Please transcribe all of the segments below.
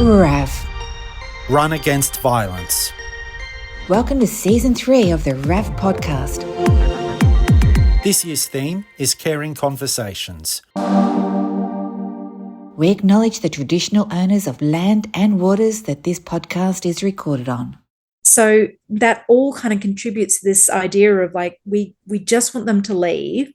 Rev. Run Against Violence. Welcome to Season 3 of the Rev podcast. This year's theme is Caring Conversations. We acknowledge the traditional owners of land and waters that this podcast is recorded on. So that all kind of contributes to this idea of like, we just want them to leave.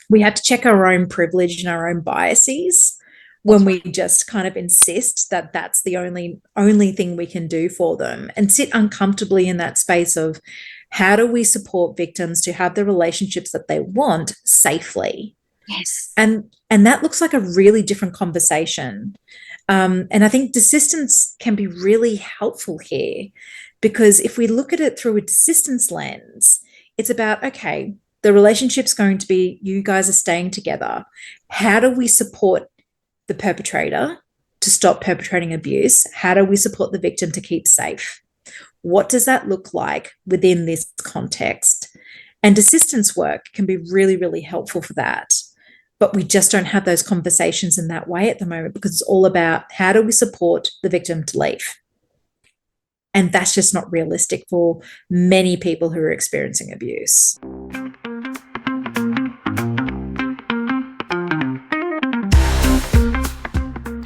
We have to check our own privilege and our own biases when we just kind of insist that that's the only thing we can do for them, and sit uncomfortably in that space of how do we support victims to have the relationships that they want safely? Yes. And that looks like a really different conversation. And I think desistance can be really helpful here, because if we look at it through a desistance lens, it's about, okay, the relationship's going to be, you guys are staying together. How do we support the perpetrator to stop perpetrating abuse? How do we support the victim to keep safe? What does that look like within this context? And desistance work can be really, really helpful for that. But we just don't have those conversations in that way at the moment, because it's all about how do we support the victim to leave? And that's just not realistic for many people who are experiencing abuse.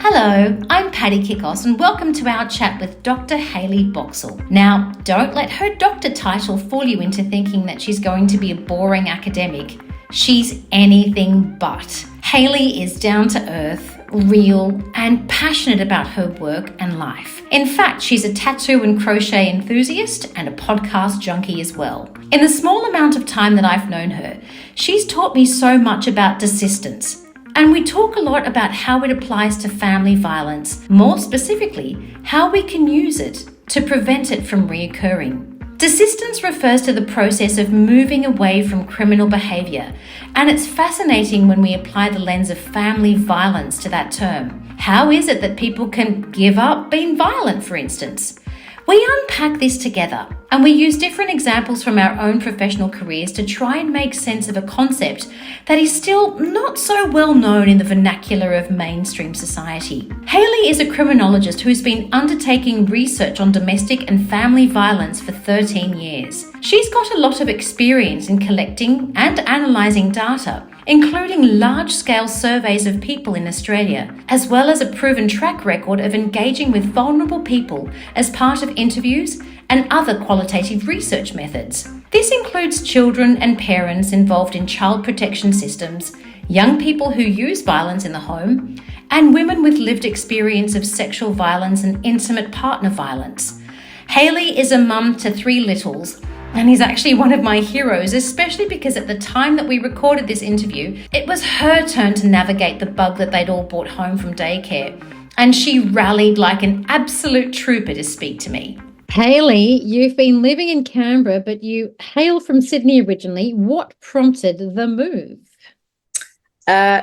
Hello, I'm Patty Kikos and welcome to our chat with Dr Hayley Boxall. Now, don't let her doctor title fool you into thinking that she's going to be a boring academic. She's anything but. Hayley is down to earth, real, and passionate about her work and life. In fact, she's a tattoo and crochet enthusiast and a podcast junkie as well. In the small amount of time that I've known her, she's taught me so much about desistance. And we talk a lot about how it applies to family violence, more specifically, how we can use it to prevent it from reoccurring. Desistance refers to the process of moving away from criminal behaviour, and it's fascinating when we apply the lens of family violence to that term. How is it that people can give up being violent, for instance? We unpack this together, and we use different examples from our own professional careers to try and make sense of a concept that is still not so well known in the vernacular of mainstream society. Hayley is a criminologist who's been undertaking research on domestic and family violence for 13 years. She's got a lot of experience in collecting and analysing data, including large-scale surveys of people in Australia, as well as a proven track record of engaging with vulnerable people as part of interviews and other qualitative research methods. This includes children and parents involved in child protection systems, young people who use violence in the home, and women with lived experience of sexual violence and intimate partner violence. Hayley is a mum to 3 littles, and he's actually one of my heroes, especially because at the time that we recorded this interview, it was her turn to navigate the bug that they'd all brought home from daycare. And she rallied like an absolute trooper to speak to me. Hayley, you've been living in Canberra, but you hail from Sydney originally. What prompted the move?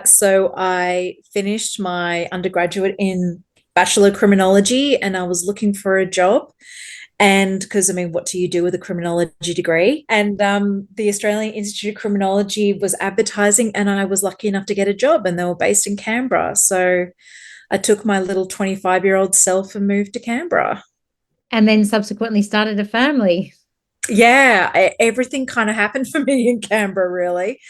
So I finished my undergraduate in Bachelor Criminology, and I was looking for a job. And because, what do you do with a criminology degree? And the Australian Institute of Criminology was advertising, and I was lucky enough to get a job, and they were based in Canberra. So I took my little 25-year-old self and moved to Canberra. And then subsequently started a family. Yeah, everything kind of happened for me in Canberra, really.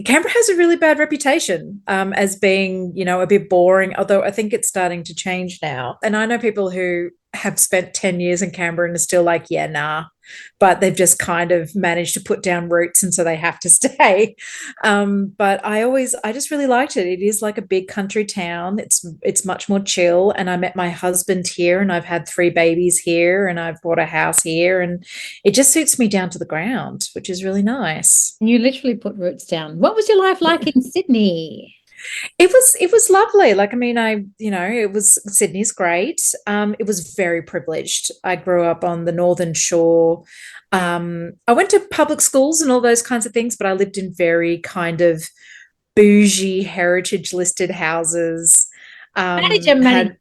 Canberra has a really bad reputation as being, a bit boring, although I think it's starting to change now. And I know people who have spent 10 years in Canberra and are still like, yeah, nah, but they've just kind of managed to put down roots, and so they have to stay. But I just really liked it. It is like a big country town. It's much more chill. And I met my husband here, and I've had 3 babies here, and I've bought a house here, and it just suits me down to the ground, which is really nice. You literally put roots down. What was your life like in Sydney? It was lovely. It was, Sydney's great. It was very privileged. I grew up on the Northern Shore. I went to public schools and all those kinds of things, but I lived in very kind of bougie heritage listed houses. How did you manage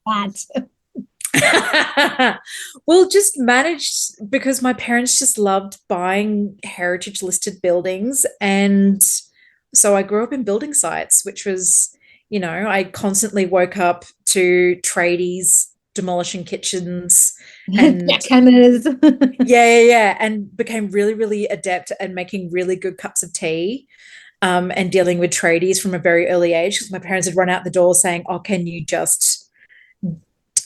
that? Well, just managed because my parents just loved buying heritage listed buildings, and so I grew up in building sites, which was, I constantly woke up to tradies demolishing kitchens and Jackhammers. yeah, and became really, really adept at making really good cups of tea. And dealing with tradies from a very early age, because my parents had run out the door saying, "Oh, can you just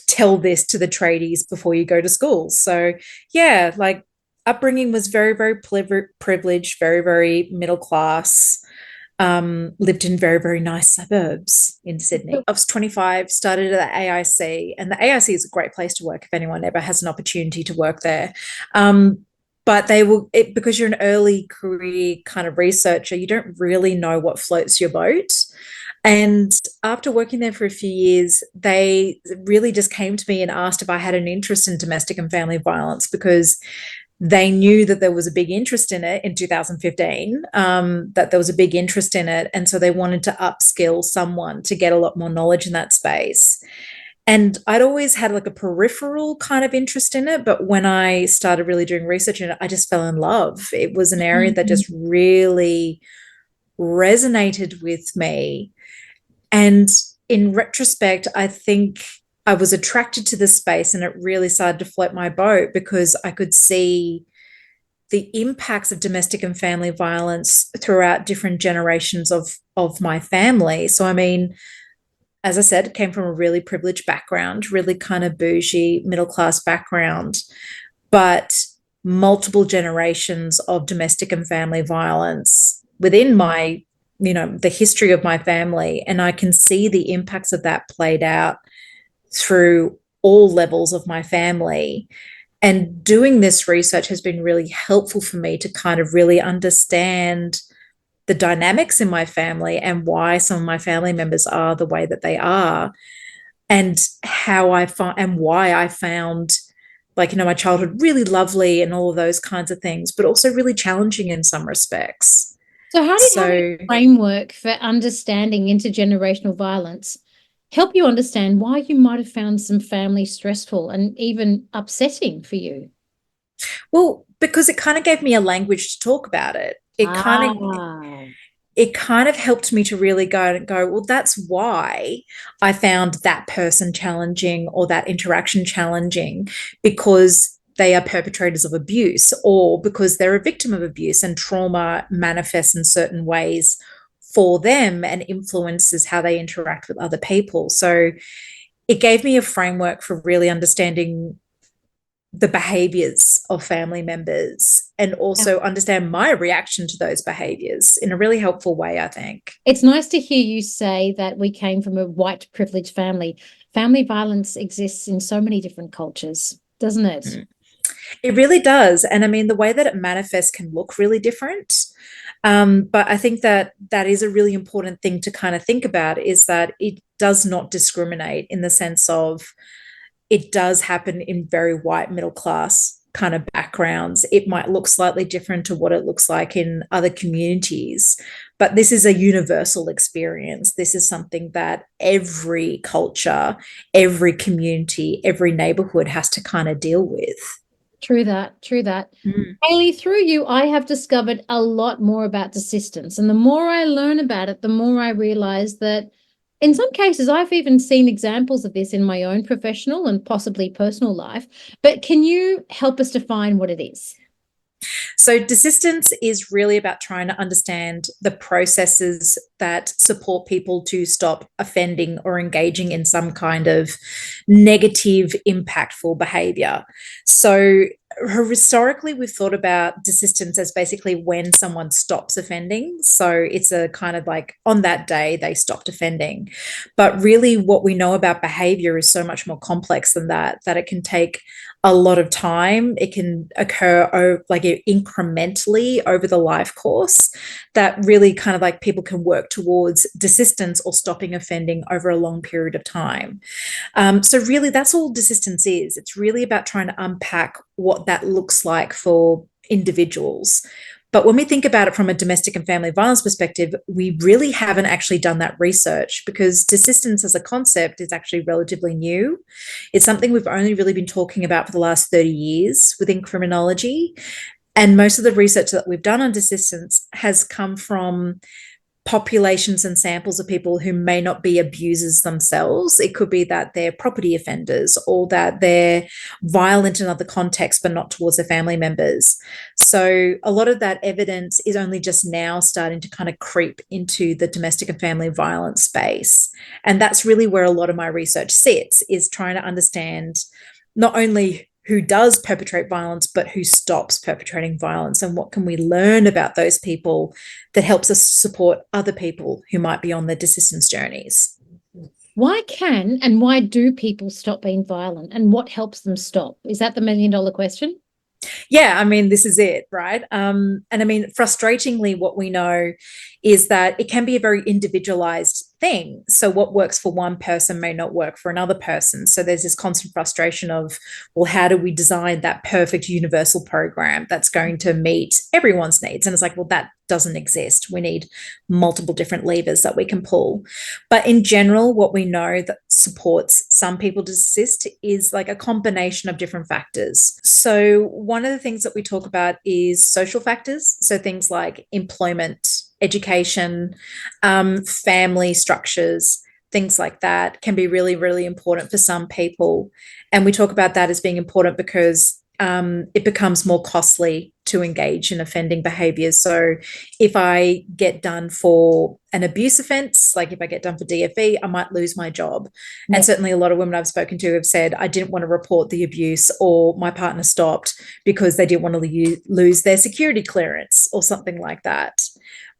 tell this to the tradies before you go to school?" So yeah, like upbringing was very, very privileged, very, very middle class. Lived in very, very nice suburbs in Sydney. I was 25, started at the AIC, and the AIC is a great place to work if anyone ever has an opportunity to work there. But because you're an early career kind of researcher, you don't really know what floats your boat. And after working there for a few years, they really just came to me and asked if I had an interest in domestic and family violence, because they knew that there was a big interest in it in 2015, that there was a big interest in it. And so they wanted to upskill someone to get a lot more knowledge in that space. And I'd always had like a peripheral kind of interest in it. But when I started really doing research in it, I just fell in love. It was an area that just really resonated with me. And in retrospect, I think I was attracted to the space, and it really started to float my boat because I could see the impacts of domestic and family violence throughout different generations of my family. So, I mean, as I said, came from a really privileged background, really kind of bougie, middle-class background, but multiple generations of domestic and family violence within my, the history of my family. And I can see the impacts of that played out through all levels of my family. And doing this research has been really helpful for me to kind of really understand the dynamics in my family and why some of my family members are the way that they are, and why I found, like, my childhood really lovely and all of those kinds of things, but also really challenging in some respects. So how did having a framework for understanding intergenerational violence help you understand why you might have found some family stressful and even upsetting for you? Well, because it kind of gave me a language to talk about it. It kind of helped me to really go, well, that's why I found that person challenging or that interaction challenging, because they are perpetrators of abuse, or because they're a victim of abuse and trauma manifests in certain ways for them and influences how they interact with other people. So it gave me a framework for really understanding the behaviors of family members, and also understand my reaction to those behaviors in a really helpful way, I think. It's nice to hear you say that we came from a white privileged family. Family violence exists in so many different cultures, doesn't it? It really does. And I mean, the way that it manifests can look really different. But I think that is a really important thing to kind of think about, is that it does not discriminate, in the sense of it does happen in very white middle class kind of backgrounds. It might look slightly different to what it looks like in other communities, but this is a universal experience. This is something that every culture, every community, every neighborhood has to kind of deal with. True that. Hayley, through you, I have discovered a lot more about desistance. And the more I learn about it, the more I realize that in some cases, I've even seen examples of this in my own professional and possibly personal life. But can you help us define what it is? So desistance is really about trying to understand the processes that support people to stop offending or engaging in some kind of negative, impactful behavior. So historically, we've thought about desistance as basically when someone stops offending. So it's a kind of like on that day they stopped offending. But really what we know about behavior is so much more complex than that it can take a lot of time. It can occur like incrementally over the life course, that really kind of like people can work towards desistance or stopping offending over a long period of time. So really that's all desistance is. It's really about trying to unpack what that looks like for individuals. But when we think about it from a domestic and family violence perspective, we really haven't actually done that research, because desistance as a concept is actually relatively new. It's something we've only really been talking about for the last 30 years within criminology. And most of the research that we've done on desistance has come from populations and samples of people who may not be abusers themselves. It could be that they're property offenders or that they're violent in other contexts, but not towards their family members. So a lot of that evidence is only just now starting to kind of creep into the domestic and family violence space. And that's really where a lot of my research sits, is trying to understand not only who does perpetrate violence, but who stops perpetrating violence, and what can we learn about those people that helps us support other people who might be on their desistance journeys. Why can and why do people stop being violent, and what helps them stop? Is that the $1 million question? Yeah, I mean, this is it, right? And I mean, frustratingly, what we know is that it can be a very individualized thing. So what works for one person may not work for another person. So there's this constant frustration of, well, how do we design that perfect universal program that's going to meet everyone's needs? And it's like, well, that doesn't exist. We need multiple different levers that we can pull. But in general, what we know that supports some people to desist is like a combination of different factors. So one of the things that we talk about is social factors. So things like employment, education, family structures, things like that can be really, really important for some people. And we talk about that as being important because it becomes more costly to engage in offending behaviors. So if I get done for an abuse offense, like if I get done for DFE, I might lose my job. Yeah. And certainly a lot of women I've spoken to have said, I didn't want to report the abuse, or my partner stopped because they didn't want to lose their security clearance or something like that.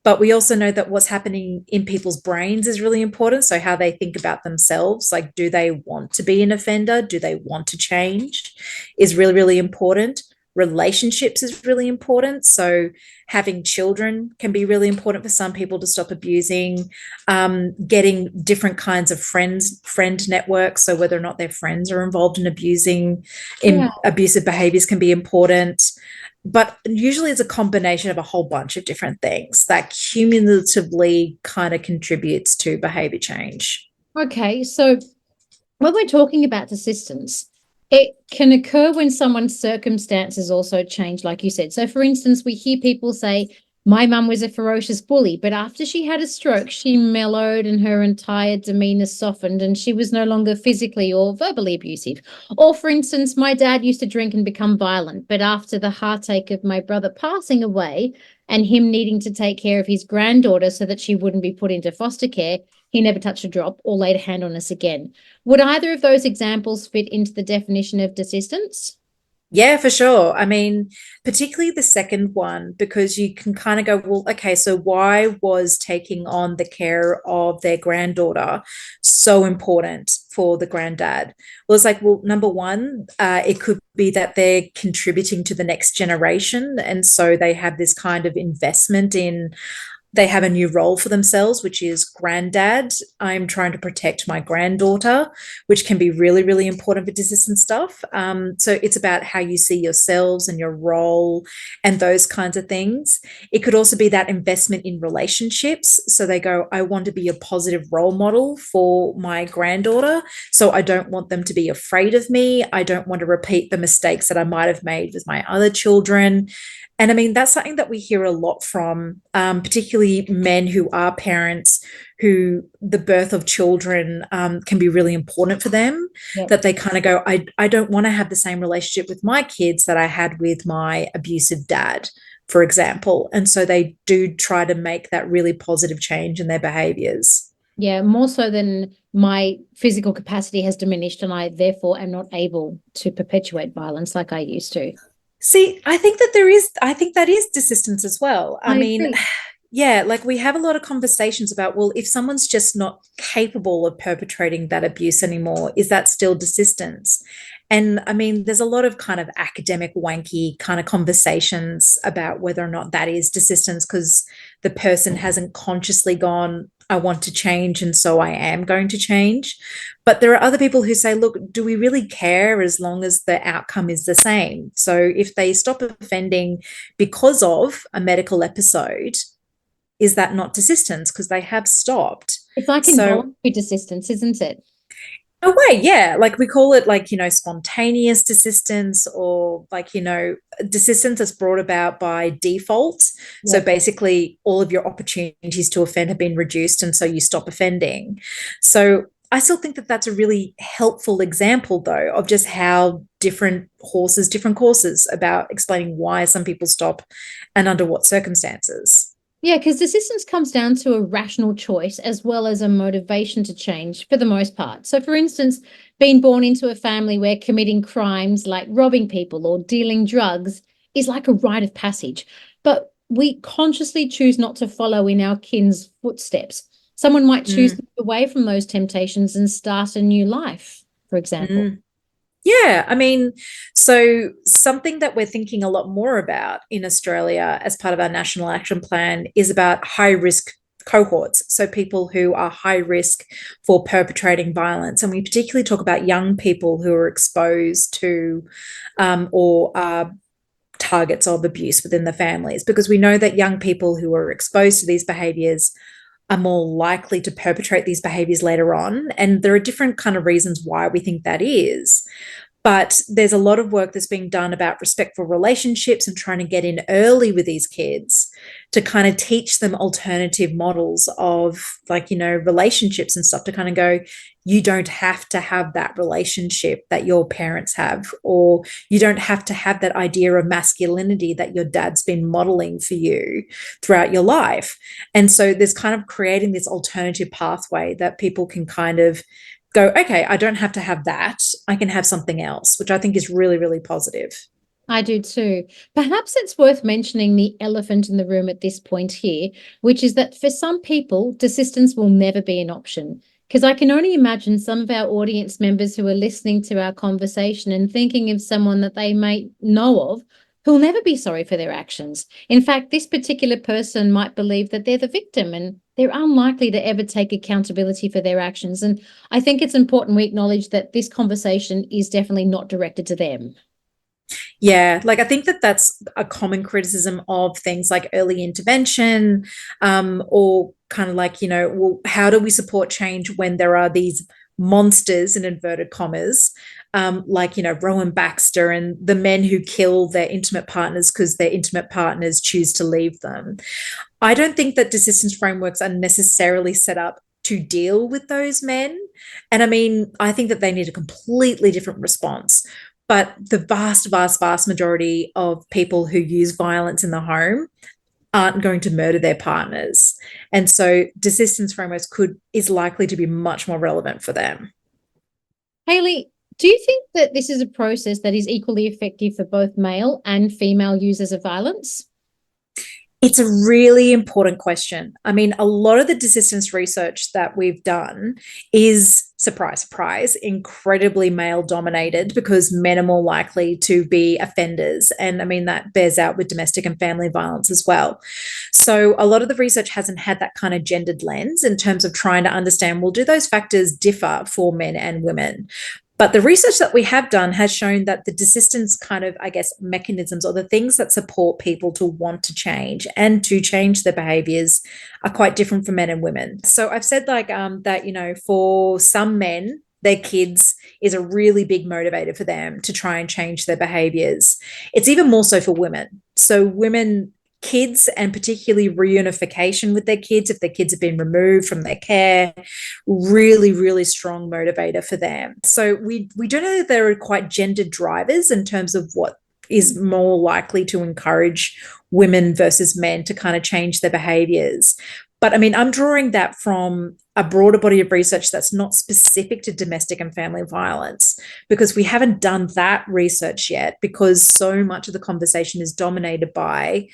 But we also know that what's happening in people's brains is really important. So how they think about themselves, like, do they want to be an offender? Do they want to change? Is really, really important. Relationships is really important. So having children can be really important for some people to stop abusing. Getting different kinds of friend networks. So whether or not their friends are involved in abusive behaviors can be important. But usually it's a combination of a whole bunch of different things that cumulatively kind of contributes to behavior change. Okay, so when we're talking about desistance, it can occur when someone's circumstances also change, like you said. So, for instance, we hear people say, my mum was a ferocious bully, but after she had a stroke, she mellowed and her entire demeanor softened and she was no longer physically or verbally abusive. Or, for instance, my dad used to drink and become violent, but after the heartache of my brother passing away and him needing to take care of his granddaughter so that she wouldn't be put into foster care, he never touched a drop or laid a hand on us again. Would either of those examples fit into the definition of desistance? Yeah, for sure. I mean, particularly the second one, because you can kind of go, well, okay, so why was taking on the care of their granddaughter so important for the granddad? Well, it's like, well, number one, it could be that they're contributing to the next generation. And so they have this kind of investment in, they have a new role for themselves, which is granddad. I'm trying to protect my granddaughter, which can be really, really important for desistance stuff. So it's about how you see yourselves and your role and those kinds of things. It could also be that investment in relationships. So they go, I want to be a positive role model for my granddaughter. So I don't want them to be afraid of me. I don't want to repeat the mistakes that I might have made with my other children. And I mean, that's something that we hear a lot from, particularly men who are parents, who the birth of children can be really important for them. Yep. That they kind of go, I don't want to have the same relationship with my kids that I had with my abusive dad, for example. And so they do try to make that really positive change in their behaviors. Yeah, more so than my physical capacity has diminished and I therefore am not able to perpetuate violence like I used to. See, I think that is desistance as well. I mean, yeah, like we have a lot of conversations about, well, if someone's just not capable of perpetrating that abuse anymore, is that still desistance? And I mean, there's a lot of kind of academic wanky kind of conversations about whether or not that is desistance because the person hasn't consciously gone, I want to change, and so I am going to change. But there are other people who say, look, do we really care as long as the outcome is the same? So if they stop offending because of a medical episode, is that not desistance? Because they have stopped. It's like involuntary desistance, isn't it? Oh, wait, yeah. Like we call it like, spontaneous desistance or like, desistance that's brought about by default. So Yeah. basically, all of your opportunities to offend have been reduced. And so you stop offending. So I still think that that's a really helpful example, though, of just how different courses about explaining why some people stop and under what circumstances. Yeah, because desistance comes down to a rational choice as well as a motivation to change for the most part. So, for instance, being born into a family where committing crimes like robbing people or dealing drugs is like a rite of passage, but we consciously choose not to follow in our kin's footsteps. Someone might choose to move away from those temptations and start a new life, for example. Mm. Yeah, I mean, so something that we're thinking a lot more about in Australia as part of our national action plan is about high risk cohorts. So people who are high risk for perpetrating violence. And we particularly talk about young people who are exposed to or are targets of abuse within the families, because we know that young people who are exposed to these behaviors are more likely to perpetrate these behaviors later on. And there are different kind of reasons why we think that is. But there's a lot of work that's being done about respectful relationships and trying to get in early with these kids to kind of teach them alternative models of like, relationships and stuff, to kind of go, you don't have to have that relationship that your parents have, or you don't have to have that idea of masculinity that your dad's been modeling for you throughout your life. And so there's kind of creating this alternative pathway that people can kind of go, okay, I don't have to have that. I can have something else, which I think is really, really positive. I do too. Perhaps it's worth mentioning the elephant in the room at this point here, which is that for some people, desistance will never be an option. Because I can only imagine some of our audience members who are listening to our conversation and thinking of someone that they may know of who'll never be sorry for their actions. In fact, this particular person might believe that they're the victim and they're unlikely to ever take accountability for their actions. And I think it's important we acknowledge that this conversation is definitely not directed to them. Yeah, like I think that that's a common criticism of things like early intervention, or kind of like, well, how do we support change when there are these monsters in inverted commas, like, Rowan Baxter and the men who kill their intimate partners because their intimate partners choose to leave them. I don't think that desistance frameworks are necessarily set up to deal with those men. And I mean, I think that they need a completely different response. But the vast, vast, vast majority of people who use violence in the home aren't going to murder their partners. And so desistance frameworks is likely to be much more relevant for them. Hayley, do you think that this is a process that is equally effective for both male and female users of violence? It's a really important question. I mean, a lot of the desistance research that we've done is, surprise, surprise, incredibly male dominated, because men are more likely to be offenders. And I mean, that bears out with domestic and family violence as well. So a lot of the research hasn't had that kind of gendered lens in terms of trying to understand, well, do those factors differ for men and women? But the research that we have done has shown that the desistance kind of, I guess, mechanisms, or the things that support people to want to change and to change their behaviors, are quite different for men and women. So I've said like that, for some men, their kids is a really big motivator for them to try and change their behaviors. It's even more so for women. So women, kids, and particularly reunification with their kids, if their kids have been removed from their care, really, really strong motivator for them. So we do know that there are quite gendered drivers in terms of what is more likely to encourage women versus men to kind of change their behaviors. But I mean, I'm drawing that from a broader body of research that's not specific to domestic and family violence, because we haven't done that research yet, because so much of the conversation is dominated by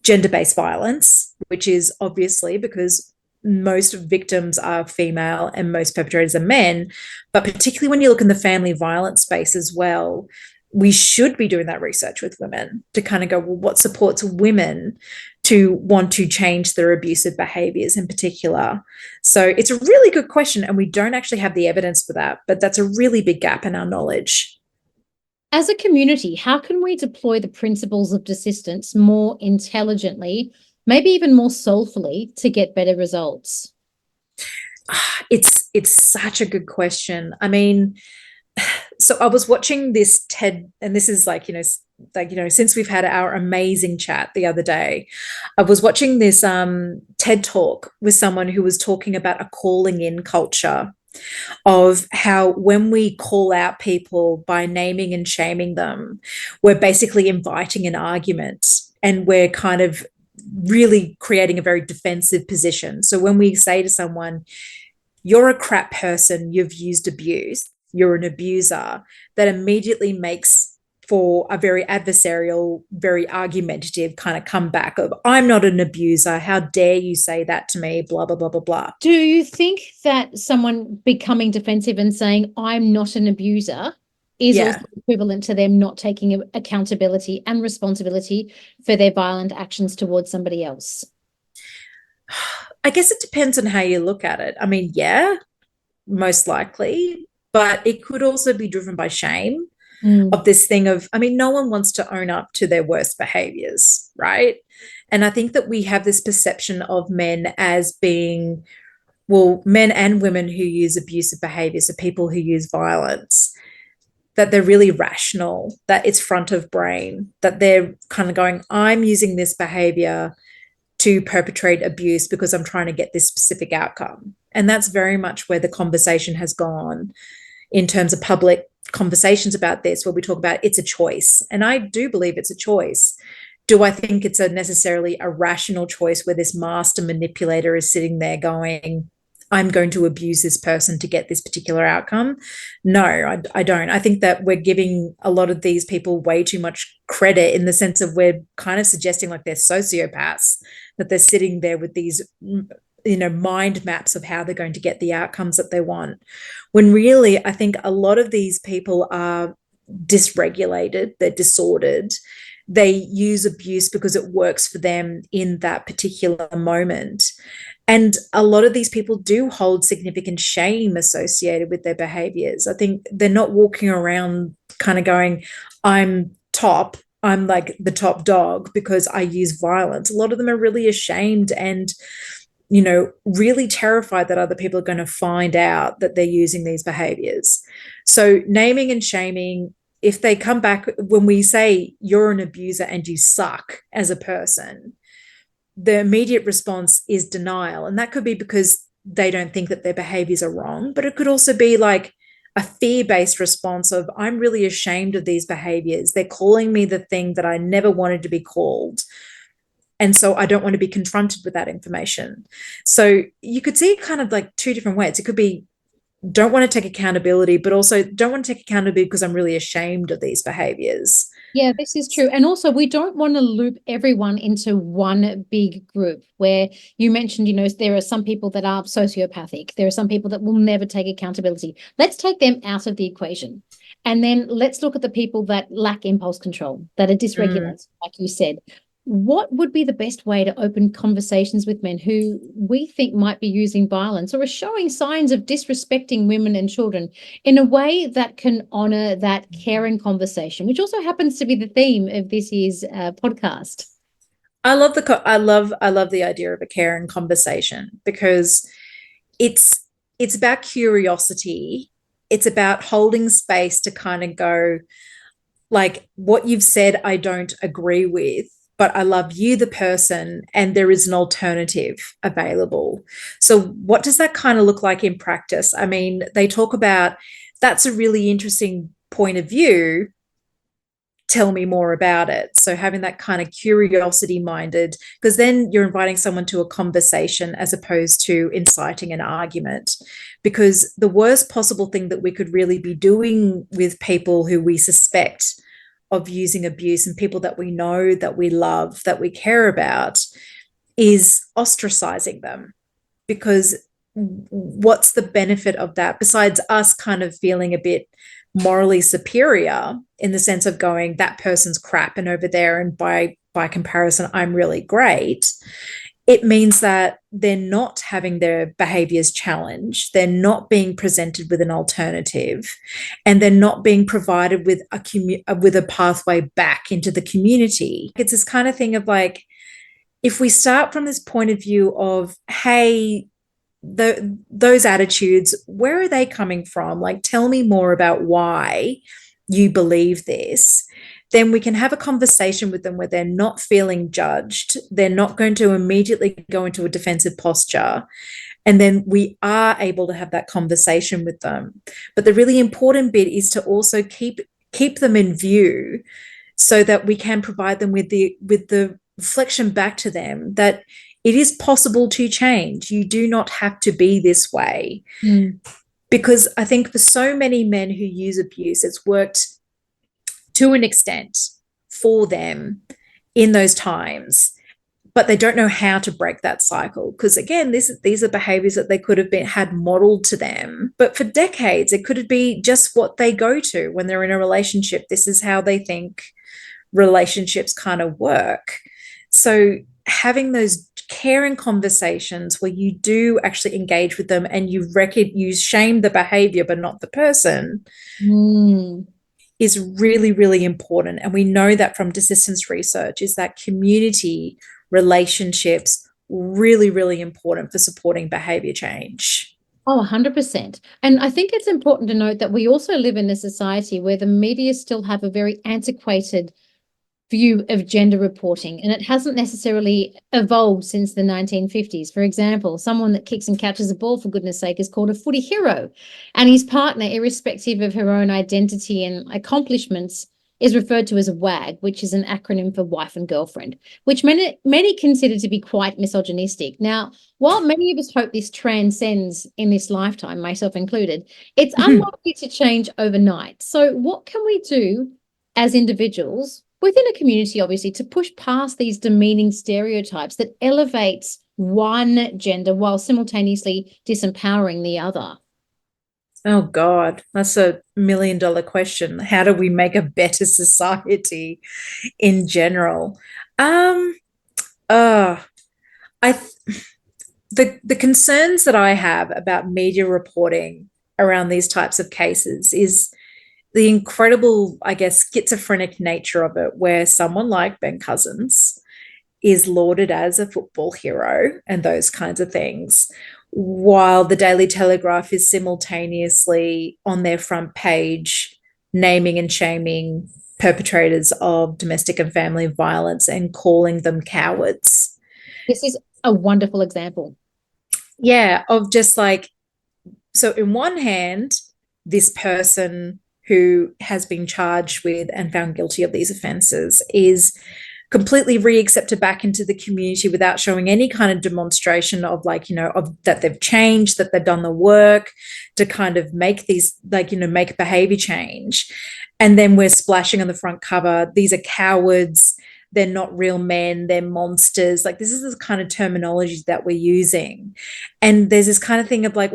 gender-based violence, which is obviously because most victims are female and most perpetrators are men. But particularly when you look in the family violence space as well, we should be doing that research with women to kind of go, well, what supports women to want to change their abusive behaviors in particular? So it's a really good question, and we don't actually have the evidence for that, but that's a really big gap in our knowledge. As a community, how can we deploy the principles of desistance more intelligently, maybe even more soulfully, to get better results? It's such a good question. I mean, so I was watching this TED, and this is since we've had our amazing chat the other day, I was watching this TED talk with someone who was talking about a calling in culture, of how when we call out people by naming and shaming them, we're basically inviting an argument, and we're kind of really creating a very defensive position. So when we say to someone, you're a crap person, you've used abuse, you're an abuser, that immediately makes for a very adversarial, very argumentative kind of comeback of, I'm not an abuser. How dare you say that to me? Blah, blah, blah, blah, blah. Do you think that someone becoming defensive and saying, I'm not an abuser, is also equivalent to them not taking accountability and responsibility for their violent actions towards somebody else? I guess it depends on how you look at it. I mean, yeah, most likely, but it could also be driven by shame. Of this thing of, I mean, no one wants to own up to their worst behaviors, right? And I think that we have this perception of men as being, well, men and women who use abusive behaviors, so people who use violence, that they're really rational, that it's front of brain, that they're kind of going, I'm using this behavior to perpetrate abuse because I'm trying to get this specific outcome. And that's very much where the conversation has gone in terms of public conversations about this, where we talk about it's a choice. And I do believe it's a choice. Do I think it's necessarily a rational choice where this master manipulator is sitting there going, I'm going to abuse this person to get this particular outcome? No, I don't. I think that we're giving a lot of these people way too much credit, in the sense of we're kind of suggesting like they're sociopaths, that they're sitting there with these mind maps of how they're going to get the outcomes that they want, when really I think a lot of these people are dysregulated, they're disordered, they use abuse because it works for them in that particular moment. And a lot of these people do hold significant shame associated with their behaviors. I think they're not walking around kind of going, I'm like the top dog because I use violence. A lot of them are really ashamed and really terrified that other people are going to find out that they're using these behaviors. So naming and shaming, if they come back, when we say you're an abuser and you suck as a person, the immediate response is denial. And that could be because they don't think that their behaviors are wrong, but it could also be like a fear-based response of, I'm really ashamed of these behaviors. They're calling me the thing that I never wanted to be called. And so I don't want to be confronted with that information. So you could see kind of like two different ways. It could be, don't want to take accountability, but also don't want to take accountability because I'm really ashamed of these behaviors. Yeah, this is true. And also, we don't want to loop everyone into one big group, where you mentioned, there are some people that are sociopathic. There are some people that will never take accountability. Let's take them out of the equation. And then let's look at the people that lack impulse control, that are dysregulated, like you said. What would be the best way to open conversations with men who we think might be using violence or are showing signs of disrespecting women and children in a way that can honor that caring conversation, which also happens to be the theme of this year's podcast? I love the idea of a caring conversation, because it's about curiosity. It's about holding space to kind of go, like, what you've said I don't agree with, but I love you, the person, and there is an alternative available. So what does that kind of look like in practice? I mean, they talk about, that's a really interesting point of view. Tell me more about it. So having that kind of curiosity minded, because then you're inviting someone to a conversation as opposed to inciting an argument. Because the worst possible thing that we could really be doing with people who we suspect of using abuse, and people that we know, that we love, that we care about, is ostracizing them. Because what's the benefit of that, besides us kind of feeling a bit morally superior, in the sense of going, that person's crap and over there, and by comparison I'm really great? It means that they're not having their behaviors challenged, they're not being presented with an alternative, and they're not being provided with a pathway back into the community. It's this kind of thing of like, if we start from this point of view of, hey, those attitudes, where are they coming from? Like, tell me more about why you believe this. Then we can have a conversation with them where they're not feeling judged. They're not going to immediately go into a defensive posture. And then we are able to have that conversation with them. But the really important bit is to also keep them in view, so that we can provide them with the reflection back to them that it is possible to change. You do not have to be this way. Because I think for so many men who use abuse, it's worked to an extent for them in those times, but they don't know how to break that cycle. Because again, these are behaviors that they could have had modeled to them, but for decades, it could be just what they go to when they're in a relationship. This is how they think relationships kind of work. So having those caring conversations where you do actually engage with them and you shame the behavior but not the person is really, really important. And we know that from desistance research is that community relationships really, really important for supporting behavior change. Oh, 100%. And I think it's important to note that we also live in a society where the media still have a very antiquated view of gender reporting, and it hasn't necessarily evolved since the 1950s. For example, someone that kicks and catches a ball, for goodness sake, is called a footy hero, and his partner, irrespective of her own identity and accomplishments, is referred to as a WAG, which is an acronym for wife and girlfriend, which many consider to be quite misogynistic. Now, while many of us hope this transcends in this lifetime, myself included, it's unlikely to change overnight. So what can we do as individuals within a community, obviously, to push past these demeaning stereotypes that elevates one gender while simultaneously disempowering the other? Oh God, that's $1 million question. How do we make a better society in general? The concerns that I have about media reporting around these types of cases is the incredible, I guess, schizophrenic nature of it, where someone like Ben Cousins is lauded as a football hero and those kinds of things, while the Daily Telegraph is simultaneously on their front page naming and shaming perpetrators of domestic and family violence and calling them cowards. This is a wonderful example. Yeah, of just like, so in one hand, this person who has been charged with and found guilty of these offences is completely re-accepted back into the community without showing any kind of demonstration of, like, you know, of that they've changed, that they've done the work to kind of make these, like, you know, make behavior change. And then we're splashing on the front cover, these are cowards, they're not real men, they're monsters. Like, this is the kind of terminology that we're using. And there's this kind of thing of like,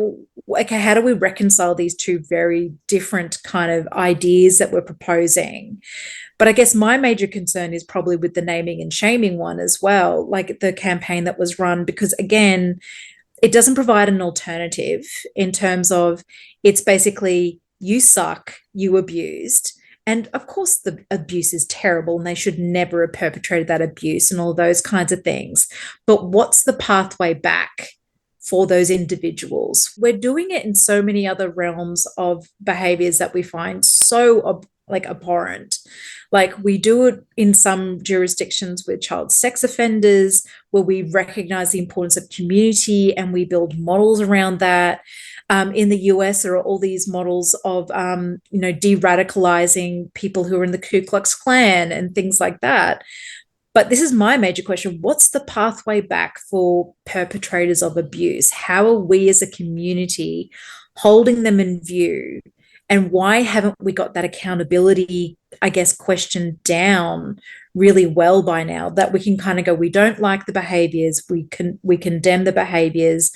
okay, how do we reconcile these two very different kind of ideas that we're proposing? But I guess my major concern is probably with the naming and shaming one as well, like the campaign that was run, because again, it doesn't provide an alternative in terms of, it's basically, you suck, you abused. And of course, the abuse is terrible and they should never have perpetrated that abuse and all those kinds of things. But what's the pathway back for those individuals? We're doing it in so many other realms of behaviors that we find so abhorrent. Like, we do it in some jurisdictions with child sex offenders, where we recognize the importance of community and we build models around that. In the US, there are all these models of, de-radicalizing people who are in the Ku Klux Klan and things like that. But this is my major question. What's the pathway back for perpetrators of abuse? How are we as a community holding them in view? And why haven't we got that accountability, I guess, question down really well by now, that we can kind of go, we don't like the behaviors, we condemn the behaviors,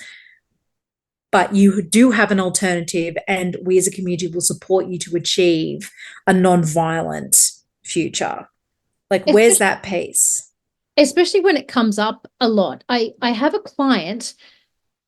but you do have an alternative, and we as a community will support you to achieve a non-violent future. Like, where's that piece? Especially when it comes up a lot. I have a client,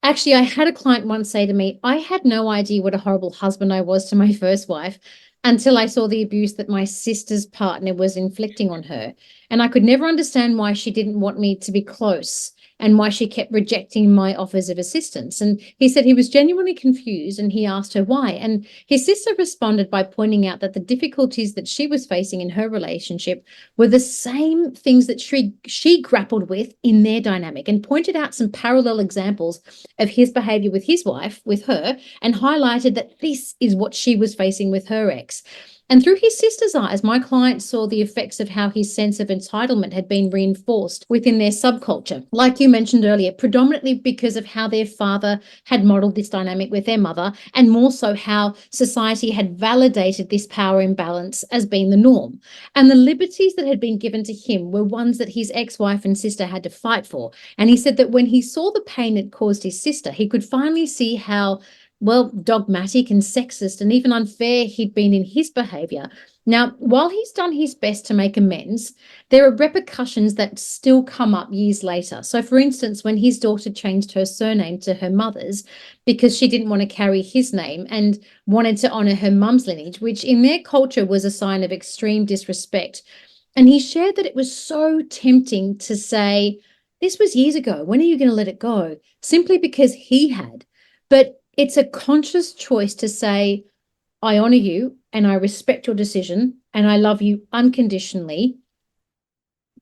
actually, I had a client once say to me, I had no idea what a horrible husband I was to my first wife until I saw the abuse that my sister's partner was inflicting on her. And I could never understand why she didn't want me to be close. and why she kept rejecting my offers of assistance. And he said he was genuinely confused, and he asked her why. And his sister responded by pointing out that the difficulties that she was facing in her relationship were the same things that she grappled with in their dynamic, and pointed out some parallel examples of his behavior with his wife, with her, and highlighted that this is what she was facing with her ex. And through his sister's eyes, my client saw the effects of how his sense of entitlement had been reinforced within their subculture. Like you mentioned earlier, predominantly because of how their father had modeled this dynamic with their mother, and more so how society had validated this power imbalance as being the norm. And the liberties that had been given to him were ones that his ex-wife and sister had to fight for. And he said that when he saw the pain it caused his sister, he could finally see how dogmatic and sexist and even unfair he'd been in his behavior. Now, while he's done his best to make amends, there are repercussions that still come up years later. So, for instance, when his daughter changed her surname to her mother's because she didn't want to carry his name and wanted to honor her mum's lineage, which in their culture was a sign of extreme disrespect. And he shared that it was so tempting to say, "This was years ago. When are you going to let it go?" Simply because he had. But it's a conscious choice to say, "I honor you and I respect your decision and I love you unconditionally."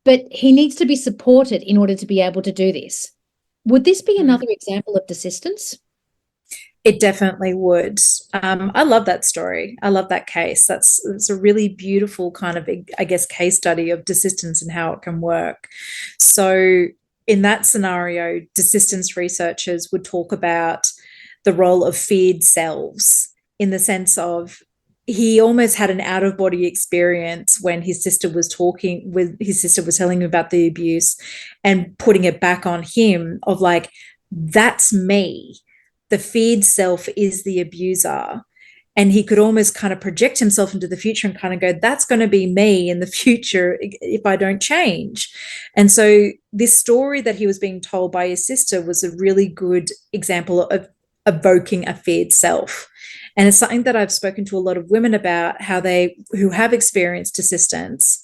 But he needs to be supported in order to be able to do this. Would this be another example of desistance? It definitely would. I love that story. I love that case. It's a really beautiful kind of, I guess, case study of desistance and how it can work. So in that scenario, desistance researchers would talk about the role of feared selves, in the sense of he almost had an out-of-body experience when his sister was telling him about the abuse and putting it back on him of like, that's me. The feared self is the abuser. And he could almost kind of project himself into the future and kind of go, that's going to be me in the future if I don't change. And so this story that he was being told by his sister was a really good example of evoking a feared self. And it's something that I've spoken to a lot of women about, who have experienced desistance,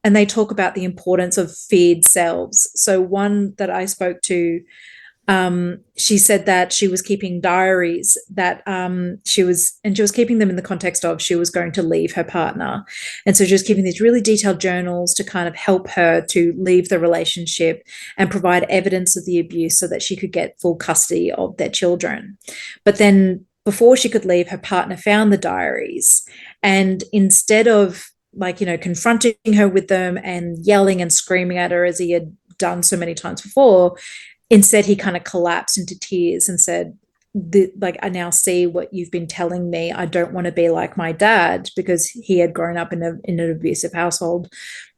and they talk about the importance of feared selves. So one that I spoke to, she said that she was keeping diaries that she was keeping them in the context of she was going to leave her partner. And so she was keeping these really detailed journals to kind of help her to leave the relationship and provide evidence of the abuse so that she could get full custody of their children. But then before she could leave, her partner found the diaries, and instead of confronting her with them and yelling and screaming at her as he had done so many times before, instead, he kind of collapsed into tears and said, I now see what you've been telling me. I don't want to be like my dad, because he had grown up in an abusive household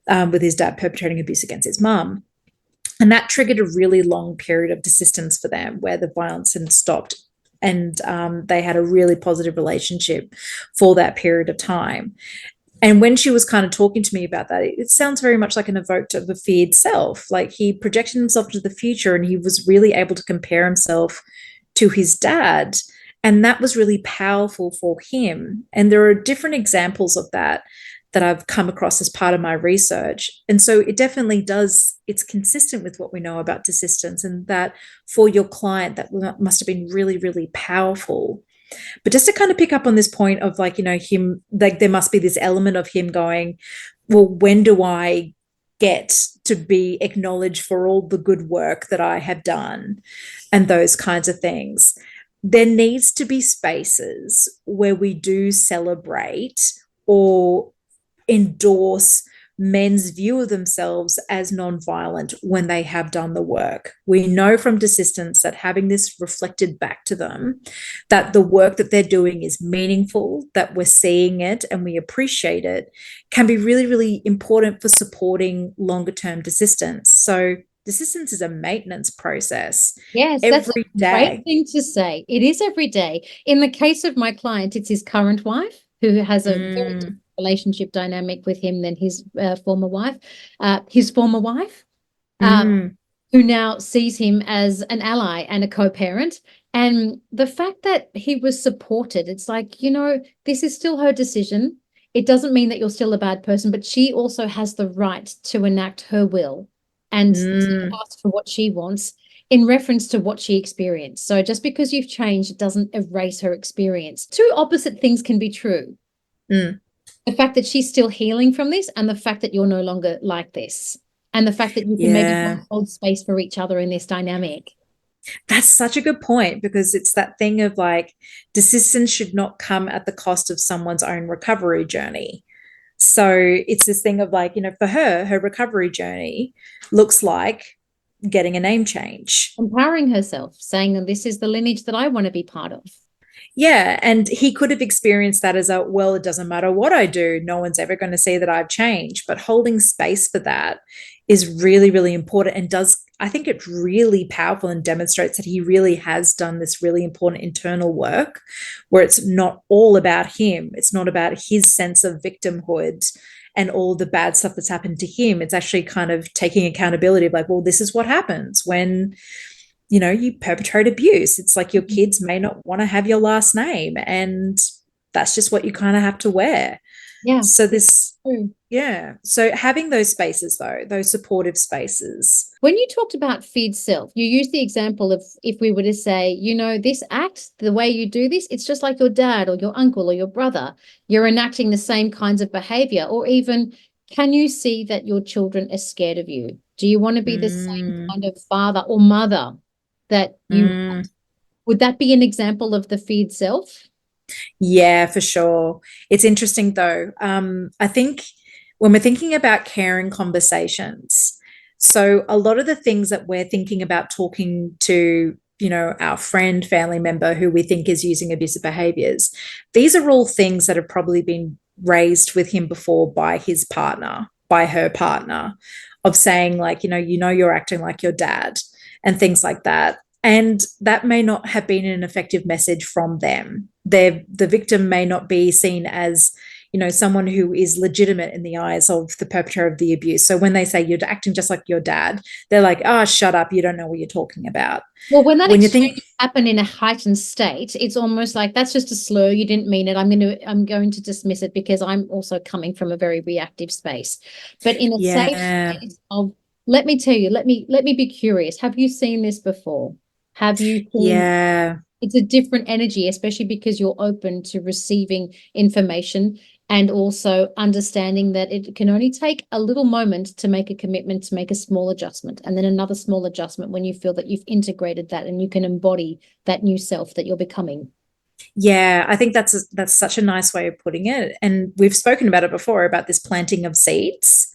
with his dad perpetrating abuse against his mum. And that triggered a really long period of desistance for them, where the violence had stopped, and they had a really positive relationship for that period of time. And when she was kind of talking to me about that, it sounds very much like an evoked of a feared self. Like he projected himself into the future, and he was really able to compare himself to his dad. And that was really powerful for him. And there are different examples of that I've come across as part of my research. And so it definitely it's consistent with what we know about desistance, and that for your client, that must have been really, really powerful. But just to kind of pick up on this point of him, there must be this element of him going, well, when do I get to be acknowledged for all the good work that I have done, and those kinds of things. There needs to be spaces where we do celebrate or endorse men's view of themselves as nonviolent when they have done the work. We know from desistance that having this reflected back to them, that the work that they're doing is meaningful, that we're seeing it and we appreciate it, can be really, really important for supporting longer term desistance. So desistance is a maintenance process. Yes, that's a great thing to say. It is every day. In the case of my client, it's his current wife who has a very different relationship dynamic with him than his former wife. Who now sees him as an ally and a co-parent. And the fact that he was supported, it's like, this is still her decision. It doesn't mean that you're still a bad person, but she also has the right to enact her will and to ask for what she wants. in reference to what she experienced. So just because you've changed, it doesn't erase her experience. Two opposite things can be true. Mm. The fact that she's still healing from this, and the fact that you're no longer like this, and the fact that you can maybe hold space for each other in this dynamic. That's such a good point, because it's that thing of like, desistance should not come at the cost of someone's own recovery journey. So it's this thing of like, for her recovery journey looks like getting a name change. Empowering herself, saying, this is the lineage that I want to be part of. Yeah. And he could have experienced that as well, it doesn't matter what I do, no one's ever going to see that I've changed. But holding space for that is really, really important, and I think it's really powerful and demonstrates that he really has done this really important internal work where it's not all about him. It's not about his sense of victimhood and all the bad stuff that's happened to him. It's actually kind of taking accountability of like, well, this is what happens when you perpetrate abuse. It's like your kids may not want to have your last name, and that's just what you kind of have to wear. Yeah. So so having those spaces, though, those supportive spaces. When you talked about feed self, you used the example of, if we were to say, this act, the way you do this, it's just like your dad or your uncle or your brother. You're enacting the same kinds of behavior. Or even, can you see that your children are scared of you? Do you want to be the same kind of father or mother that you would that be an example of the feed self? Yeah, for sure. It's interesting though. I think when we're thinking about caring conversations, so a lot of the things that we're thinking about talking to, our friend, family member who we think is using abusive behaviors, these are all things that have probably been raised with him before by his partner, by her partner, of saying like, you're acting like your dad and things like that. And that may not have been an effective message from them. The victim may not be seen as, someone who is legitimate in the eyes of the perpetrator of the abuse. So when they say you're acting just like your dad, they're like, oh, shut up, you don't know what you're talking about. Well, when that exchange happen in a heightened state, it's almost like, that's just a slur, you didn't mean it, I'm going to dismiss it because I'm also coming from a very reactive space. But in a safe space of, let me tell you, let me be curious, have you seen this before? Have you seen it's a different energy, especially because you're open to receiving information and also understanding that it can only take a little moment to make a commitment, to make a small adjustment, and then another small adjustment when you feel that you've integrated that and you can embody that new self that you're becoming. Yeah, I think that's such a nice way of putting it. And we've spoken about it before, about this planting of seeds,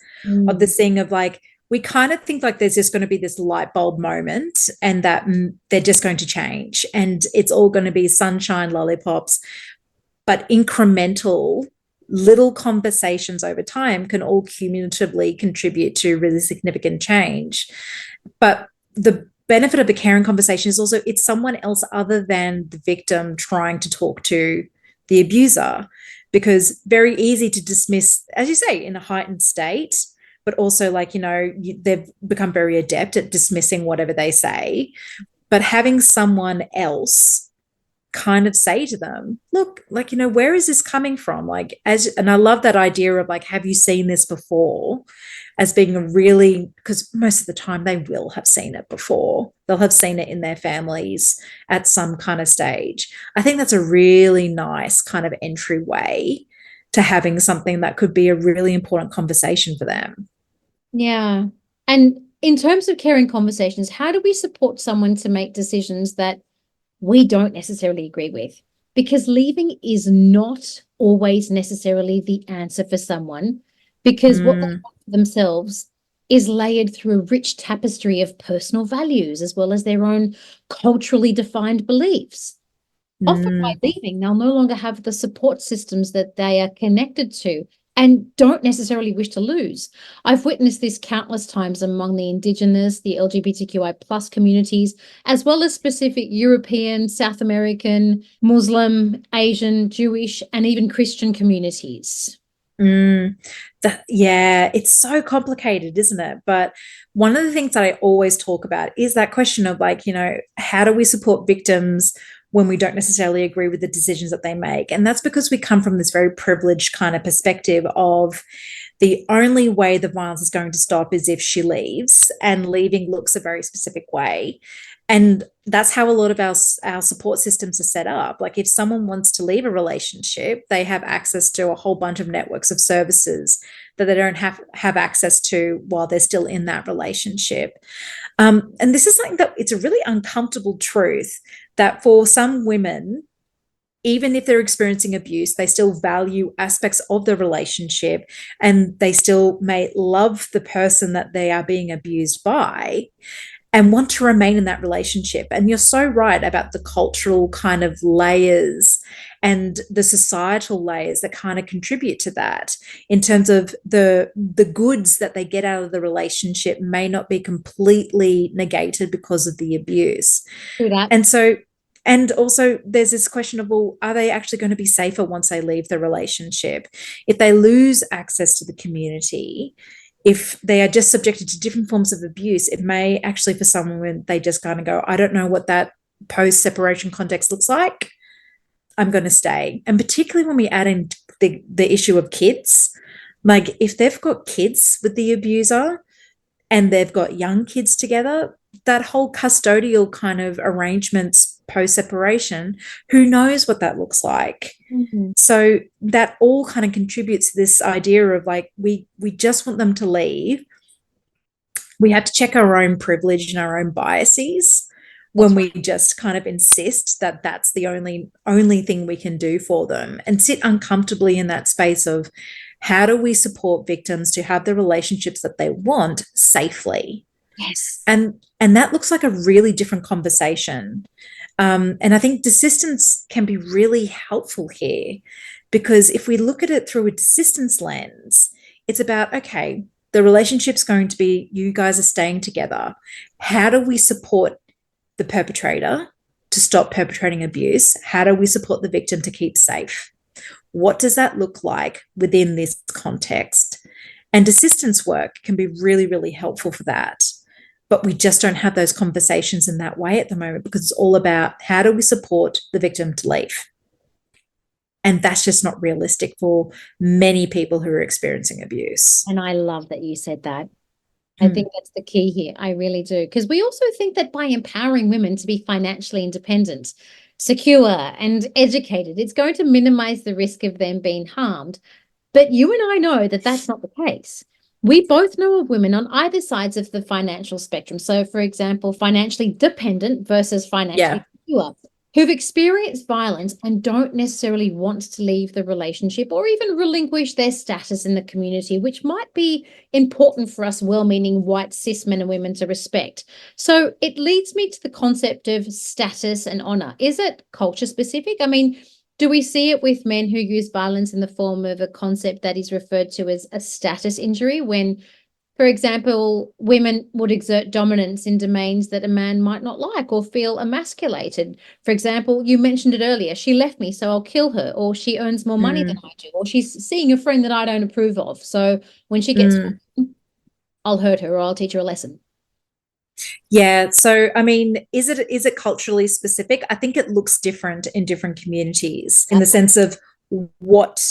of this thing of like, we kind of think like there's just going to be this light bulb moment and that they're just going to change and it's all going to be sunshine, lollipops, but incremental little conversations over time can all cumulatively contribute to really significant change. But the benefit of the caring conversation is also it's someone else other than the victim trying to talk to the abuser, because very easy to dismiss, as you say, in a heightened state, but also like, they've become very adept at dismissing whatever they say. But having someone else kind of say to them, look, like, where is this coming from? Like, and I love that idea of like, have you seen this before, as being a really, because most of the time they will have seen it before. They'll have seen it in their families at some kind of stage. I think that's a really nice kind of entryway to having something that could be a really important conversation for them. Yeah. And in terms of caring conversations, how do we support someone to make decisions that we don't necessarily agree with? Because leaving is not always necessarily the answer for someone, because what they want for themselves is layered through a rich tapestry of personal values as well as their own culturally defined beliefs. Often by leaving, they'll no longer have the support systems that they are connected to and don't necessarily wish to lose. I've witnessed this countless times among the Indigenous, the LGBTQI plus communities, as well as specific European, South American, Muslim, Asian, Jewish, and even Christian communities. Yeah, it's so complicated, isn't it? But one of the things that I always talk about is that question of like, how do we support victims when we don't necessarily agree with the decisions that they make? And that's because we come from this very privileged kind of perspective of the only way the violence is going to stop is if she leaves, and leaving looks a very specific way. And that's how a lot of our support systems are set up. Like if someone wants to leave a relationship, they have access to a whole bunch of networks of services that they don't have access to while they're still in that relationship. And this is something that it's a really uncomfortable truth that for some women, even if they're experiencing abuse, they still value aspects of the relationship and they still may love the person that they are being abused by and want to remain in that relationship. And you're so right about the cultural kind of layers and the societal layers that kind of contribute to that in terms of the goods that they get out of the relationship may not be completely negated because of the abuse. And also there's this question of, well, are they actually going to be safer once they leave the relationship? If they lose access to the community, if they are just subjected to different forms of abuse, it may actually, for someone, they just kind of go, I don't know what that post-separation context looks like. I'm going to stay. And particularly when we add in the issue of kids, like if they've got kids with the abuser and they've got young kids together, that whole custodial kind of arrangements post-separation, who knows what that looks like? Mm-hmm. So that all kind of contributes to this idea of like, we just want them to leave. We have to check our own privilege and our own biases when we just kind of insist that that's the only thing we can do for them, and sit uncomfortably in that space of how do we support victims to have the relationships that they want safely? Yes. And that looks like a really different conversation. And I think desistance can be really helpful here, because if we look at it through a desistance lens, it's about, okay, the relationship's going to be, you guys are staying together. How do we support the perpetrator to stop perpetrating abuse? How do we support the victim to keep safe? What does that look like within this context? And desistance work can be really, really helpful for that. But we just don't have those conversations in that way at the moment, because it's all about how do we support the victim to leave? And that's just not realistic for many people who are experiencing abuse. And I love that you said that. I think that's the key here. I really do. Because we also think that by empowering women to be financially independent, secure and educated, it's going to minimize the risk of them being harmed. But you and I know that that's not the case. We both know of women on either sides of the financial spectrum. So, for example, financially dependent versus financially secure, who've experienced violence and don't necessarily want to leave the relationship or even relinquish their status in the community, which might be important for us well-meaning white cis men and women to respect. So it leads me to the concept of status and honor. Is it culture specific? I mean, do we see it with men who use violence in the form of a concept that is referred to as a status injury, when, for example, women would exert dominance in domains that a man might not like or feel emasculated? For example, you mentioned it earlier, she left me, so I'll kill her, or she earns more money than I do, or she's seeing a friend that I don't approve of, so when she gets home, I'll hurt her or I'll teach her a lesson. Yeah. So, I mean, is it culturally specific? I think it looks different in different communities in the sense of what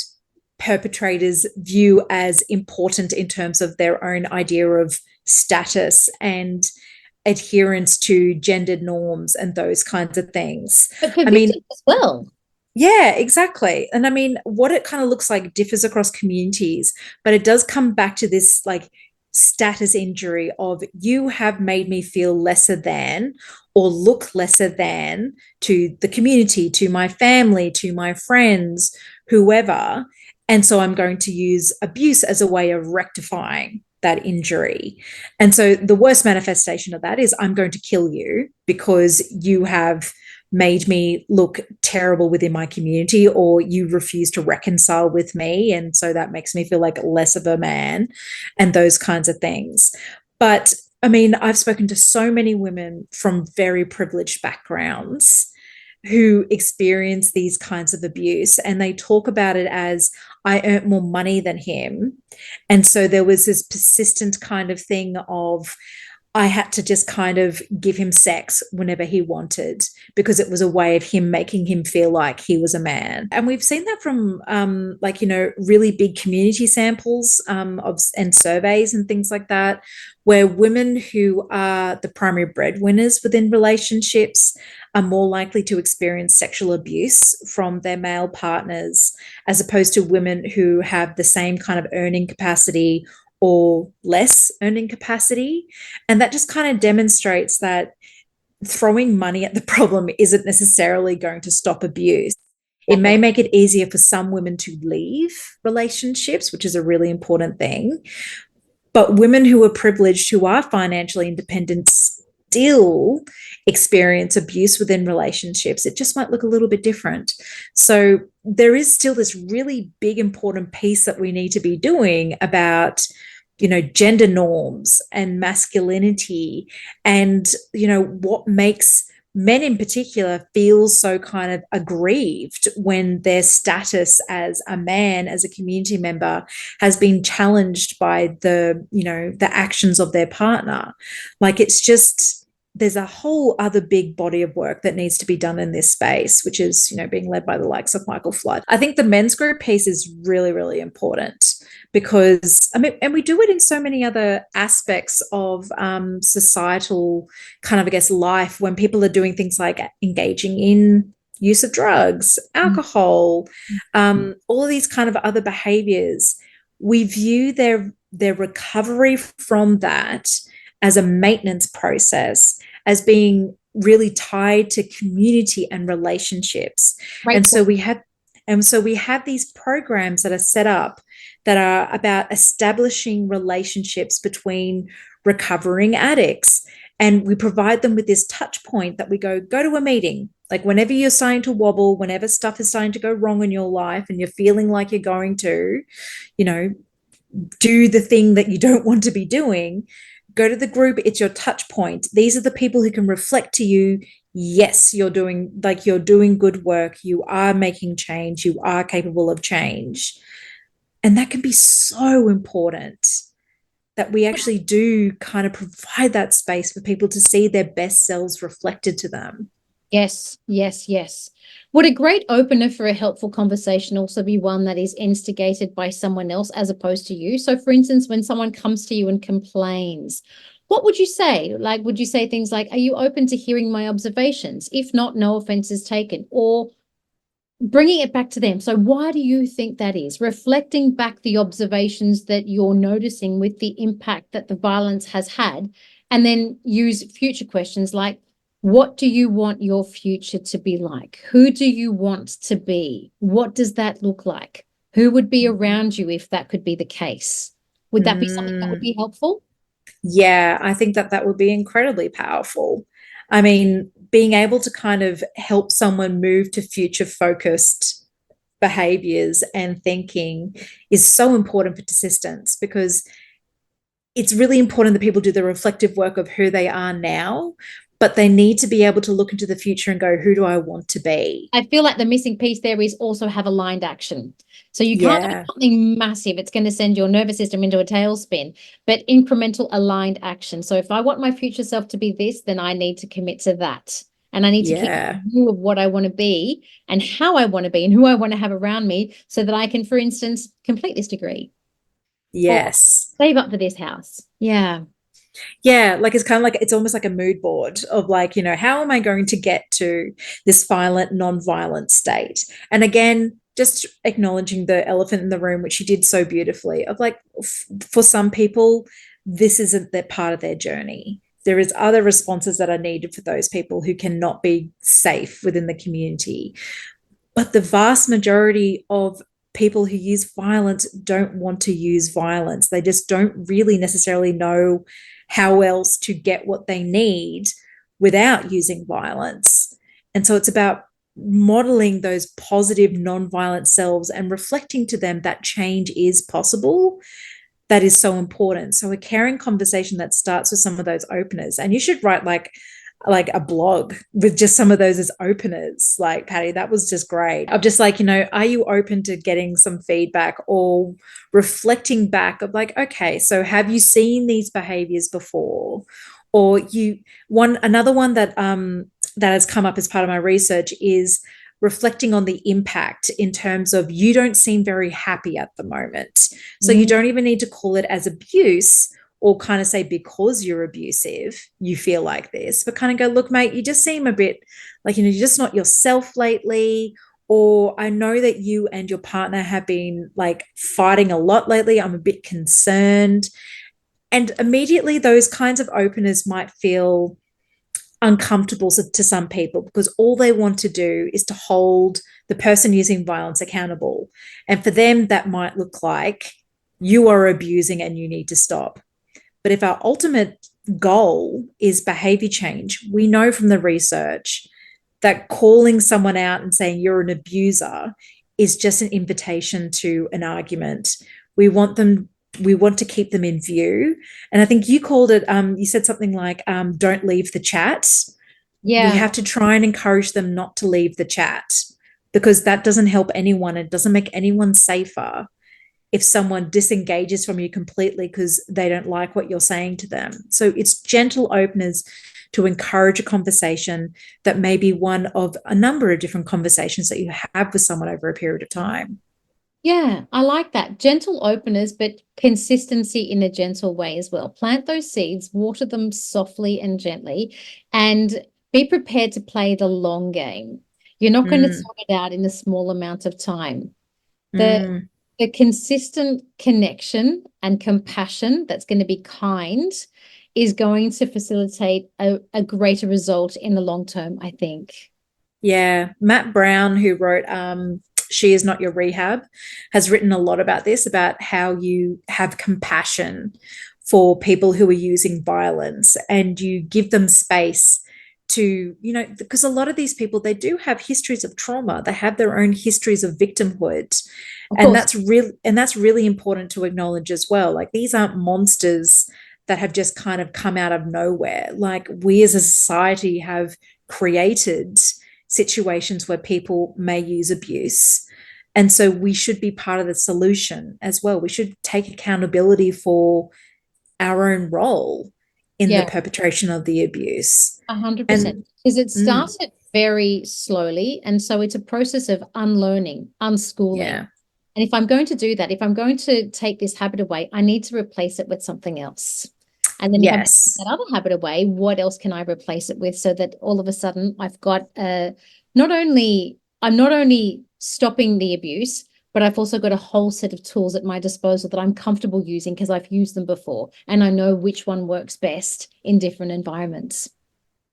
perpetrators view as important in terms of their own idea of status and adherence to gendered norms and those kinds of things. But for victims as well. Yeah, exactly. And I mean, what it kind of looks like differs across communities, but it does come back to this like status injury of, you have made me feel lesser than or look lesser than to the community, to my family, to my friends, whoever. And so I'm going to use abuse as a way of rectifying that injury. And so the worst manifestation of that is, I'm going to kill you because you have made me look terrible within my community, or you refuse to reconcile with me, and so that makes me feel like less of a man, and those kinds of things. But I mean, I've spoken to so many women from very privileged backgrounds who experience these kinds of abuse, and they talk about it as, I earned more money than him. And so there was this persistent kind of thing of, I had to just kind of give him sex whenever he wanted because it was a way of him making him feel like he was a man. And we've seen that from really big community samples and surveys and things like that, where women who are the primary breadwinners within relationships are more likely to experience sexual abuse from their male partners, as opposed to women who have the same kind of earning capacity or less earning capacity. And that just kind of demonstrates that throwing money at the problem isn't necessarily going to stop abuse. It may make it easier for some women to leave relationships, which is a really important thing. But women who are privileged, who are financially independent, still experience abuse within relationships. It just might look a little bit different. So there is still this really big, important piece that we need to be doing about gender norms and masculinity and, what makes men in particular feel so kind of aggrieved when their status as a man, as a community member, has been challenged by the actions of their partner. Like, it's just, there's a whole other big body of work that needs to be done in this space, which is, being led by the likes of Michael Flood. I think the men's group piece is really, really important because, and we do it in so many other aspects of societal kind of, I guess, life, when people are doing things like engaging in use of drugs, alcohol, all of these kind of other behaviors. We view their recovery from that as a maintenance process, as being really tied to community and relationships. Right. And so we have these programs that are set up that are about establishing relationships between recovering addicts. And we provide them with this touch point that we go to a meeting. Like, whenever you're starting to wobble, whenever stuff is starting to go wrong in your life and you're feeling like you're going to, do the thing that you don't want to be doing, go to the group. It's your touch point. These are the people who can reflect to you, yes, you're doing good work. You are making change. You are capable of change. And that can be so important, that we actually do kind of provide that space for people to see their best selves reflected to them. Yes, yes, yes. Would a great opener for a helpful conversation also be one that is instigated by someone else as opposed to you? So, for instance, when someone comes to you and complains, what would you say? Like, would you say things like, are you open to hearing my observations? If not, no offense is taken. Or bringing it back to them. So why do you think that is? Reflecting back the observations that you're noticing with the impact that the violence has had, and then use future questions like, what do you want your future to be like? Who do you want to be? What does that look like? Who would be around you if that could be the case? Would that be something that would be helpful? Yeah, I think that would be incredibly powerful. I mean, being able to kind of help someone move to future-focused behaviors and thinking is so important for Desistance, because it's really important that people do the reflective work of who they are now, but they need to be able to look into the future and go, who do I want to be? I feel like the missing piece there is also have aligned action. So you can't do something massive. It's going to send your nervous system into a tailspin, but incremental aligned action. So if I want my future self to be this, then I need to commit to that. And I need to keep a view of what I want to be and how I want to be and who I want to have around me so that I can, for instance, complete this degree. Yes. Or save up for this house. Yeah. Yeah, like it's kind of like, it's almost like a mood board of like, how am I going to get to this violent, non-violent state? And again, just acknowledging the elephant in the room, which you did so beautifully, of like, for some people, this isn't their part of their journey. There is other responses that are needed for those people who cannot be safe within the community. But the vast majority of people who use violence don't want to use violence. They just don't really necessarily know how else to get what they need without using violence. And so it's about modeling those positive, non-violent selves and reflecting to them that change is possible. That is so important. So a caring conversation that starts with some of those openers, and you should write like a blog with just some of those as openers. Like, Patty, that was just great. I'm just like, are you open to getting some feedback or reflecting back of like, okay, so have you seen these behaviors before? Or another one that has come up as part of my research is reflecting on the impact in terms of, you don't seem very happy at the moment. So you don't even need to call it as abuse, or kind of say because you're abusive, you feel like this, but kind of go, look, mate, you just seem a bit like, you're just not yourself lately. Or I know that you and your partner have been like fighting a lot lately. I'm a bit concerned. And immediately those kinds of openers might feel uncomfortable to some people, because all they want to do is to hold the person using violence accountable. And for them, that might look like, you are abusing and you need to stop. But if our ultimate goal is behavior change, we know from the research that calling someone out and saying you're an abuser is just an invitation to an argument. We want to keep them in view. And I think you called it, you said something like, don't leave the chat. Yeah. We have to try and encourage them not to leave the chat, because that doesn't help anyone. It doesn't make anyone safer if someone disengages from you completely because they don't like what you're saying to them. So it's gentle openers to encourage a conversation that may be one of a number of different conversations that you have with someone over a period of time. Yeah, I like that. Gentle openers, but consistency in a gentle way as well. Plant those seeds, water them softly and gently, and be prepared to play the long game. You're not going to sort it out in a small amount of time. The consistent connection and compassion that's going to be kind is going to facilitate a greater result in the long term, I think. Yeah. Matt Brown, who wrote She Is Not Your Rehab, has written a lot about this, about how you have compassion for people who are using violence, and you give them space to, because a lot of these people, they do have histories of trauma. They have their own histories of victimhood. And that's really important to acknowledge as well. Like, these aren't monsters that have just kind of come out of nowhere. Like, we as a society have created situations where people may use abuse. And so we should be part of the solution as well. We should take accountability for our own role in the perpetration of the abuse. 100%. Because it started very slowly. And so it's a process of unlearning, unschooling. Yeah. And if I'm going to do that, if I'm going to take this habit away, I need to replace it with something else. And then if I take that other habit away, what else can I replace it with, so that all of a sudden I've got I'm not only stopping the abuse, but I've also got a whole set of tools at my disposal that I'm comfortable using because I've used them before, and I know which one works best in different environments.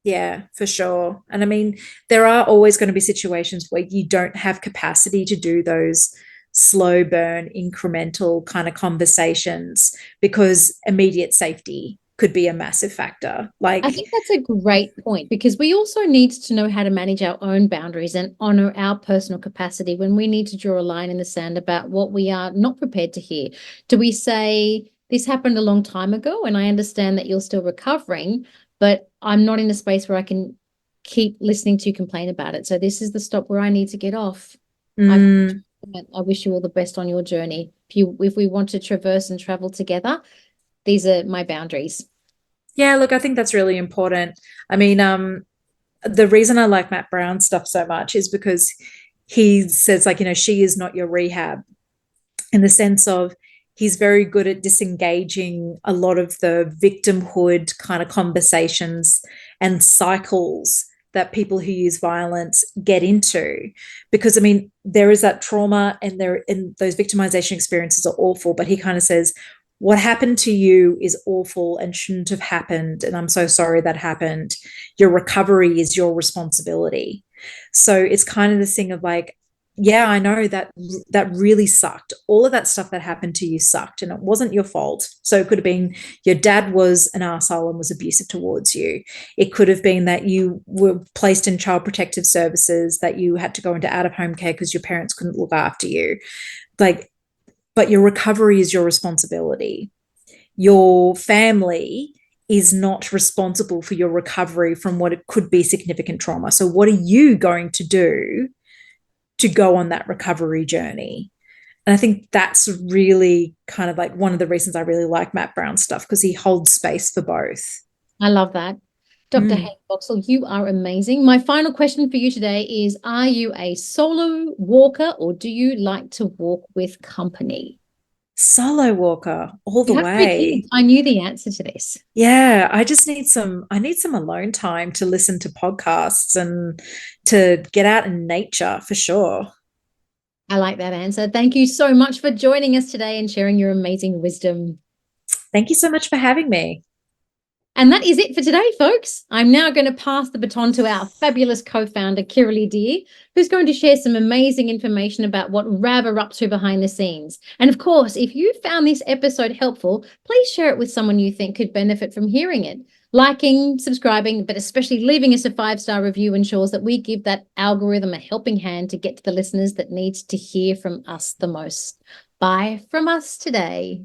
Yeah, for sure. And I mean, there are always going to be situations where you don't have capacity to do those slow burn, incremental kind of conversations, because immediate safety could be a massive factor. Like, I think that's a great point, because we also need to know how to manage our own boundaries and honor our personal capacity when we need to draw a line in the sand about what we are not prepared to hear. Do we say, this happened a long time ago and I understand that you're still recovering, but I'm not in a space where I can keep listening to you complain about it. So this is the stop where I need to get off. I wish you all the best on your journey. If we want to traverse and travel together, these are my boundaries. Yeah, look, I think that's really important. I mean, the reason I like Matt Brown's stuff so much is because he says, like, she is not your rehab, in the sense of, he's very good at disengaging a lot of the victimhood kind of conversations and cycles that people who use violence get into. Because, I mean, there is that trauma, and those victimization experiences are awful, but he kind of says, what happened to you is awful and shouldn't have happened, and I'm so sorry that happened. Your recovery is your responsibility. So it's kind of this thing of like, yeah, I know that really sucked. All of that stuff that happened to you sucked, and it wasn't your fault. So it could have been your dad was an arsehole and was abusive towards you. It could have been that you were placed in child protective services, that you had to go into out-of-home care because your parents couldn't look after you. Like, but your recovery is your responsibility. Your family is not responsible for your recovery from what it could be significant trauma. So what are you going to do to go on that recovery journey? And I think that's really kind of like one of the reasons I really like Matt Brown's stuff, because he holds space for both. I love that. Dr. Hayley Boxall, you are amazing. My final question for you today is, are you a solo walker or do you like to walk with company? Solo walker all the You have to be way. kidding. I knew the answer to this. Yeah, I need some alone time to listen to podcasts and to get out in nature for sure. I like that answer. Thank you so much for joining us today and sharing your amazing wisdom. Thank you so much for having me. And that is it for today, folks. I'm now going to pass the baton to our fabulous co-founder, Kiralee Deer, who's going to share some amazing information about what RAV are up to behind the scenes. And of course, if you found this episode helpful, please share it with someone you think could benefit from hearing it. Liking, subscribing, but especially leaving us a 5-star review ensures that we give that algorithm a helping hand to get to the listeners that need to hear from us the most. Bye from us today.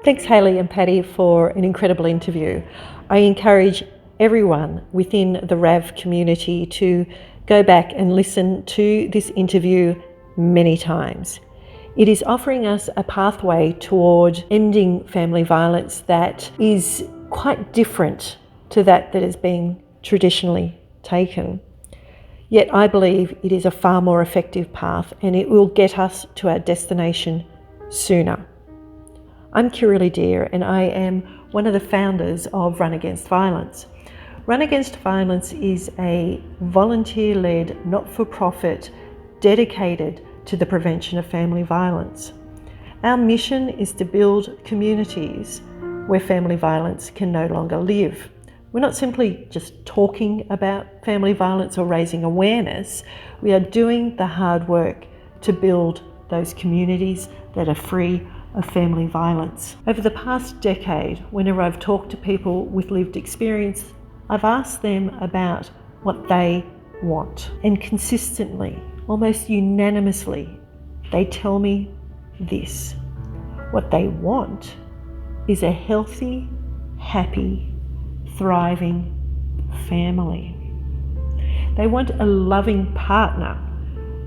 Thanks, Hayley and Patty, for an incredible interview. I encourage everyone within the RAV community to go back and listen to this interview many times. It is offering us a pathway toward ending family violence that is quite different to that is being traditionally taken. Yet I believe it is a far more effective path and it will get us to our destination sooner. I'm Kiralee Deer and I am one of the founders of Run Against Violence. Run Against Violence is a volunteer-led, not-for-profit dedicated to the prevention of family violence. Our mission is to build communities where family violence can no longer live. We're not simply just talking about family violence or raising awareness. We are doing the hard work to build those communities that are free of family violence. Over the past decade, whenever I've talked to people with lived experience, I've asked them about what they want. And consistently, almost unanimously, they tell me this. What they want is a healthy, happy, thriving family. They want a loving partner,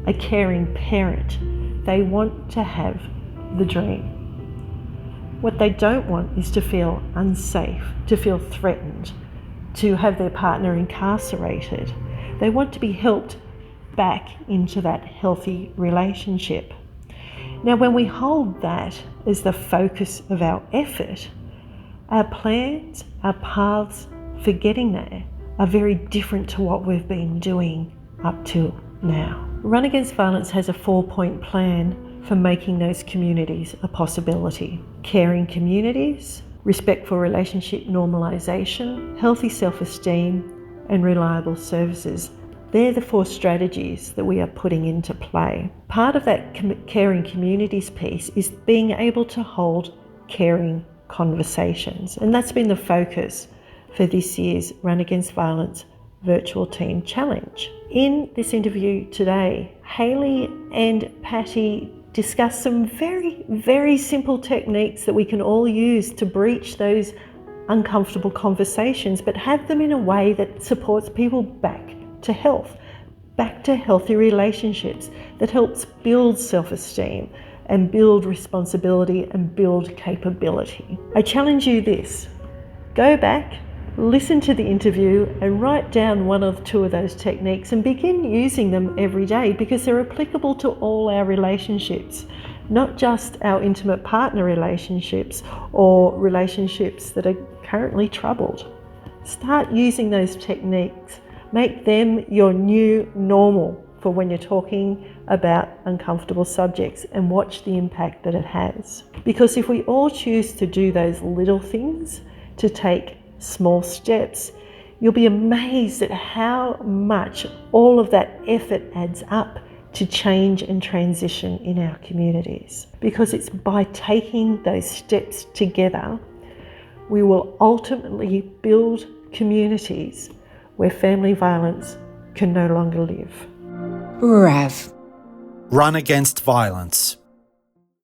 a caring parent. They want to have the dream. What they don't want is to feel unsafe, to feel threatened, to have their partner incarcerated. They want to be helped back into that healthy relationship. Now, when we hold that as the focus of our effort, our plans, our paths for getting there are very different to what we've been doing up till now. Run Against Violence has a 4-point plan for making those communities a possibility. Caring communities, respectful relationship normalisation, healthy self-esteem, and reliable services. They're the 4 strategies that we are putting into play. Part of that caring communities piece is being able to hold caring conversations. And that's been the focus for this year's Run Against Violence Virtual Teen Challenge. In this interview today, Hayley and Patty discuss some very, very simple techniques that we can all use to breach those uncomfortable conversations, but have them in a way that supports people back to health, back to healthy relationships, that helps build self-esteem and build responsibility and build capability. I challenge you this. Go back, listen to the interview and write down 1 or 2 of those techniques and begin using them every day, because they're applicable to all our relationships, not just our intimate partner relationships or relationships that are currently troubled. Start using those techniques. Make them your new normal for when you're talking about uncomfortable subjects, and watch the impact that it has. Because if we all choose to do those little things, to take small steps, you'll be amazed at how much all of that effort adds up to change and transition in our communities. Because it's by taking those steps together, we will ultimately build communities where family violence can no longer live. RAV. Run Against Violence.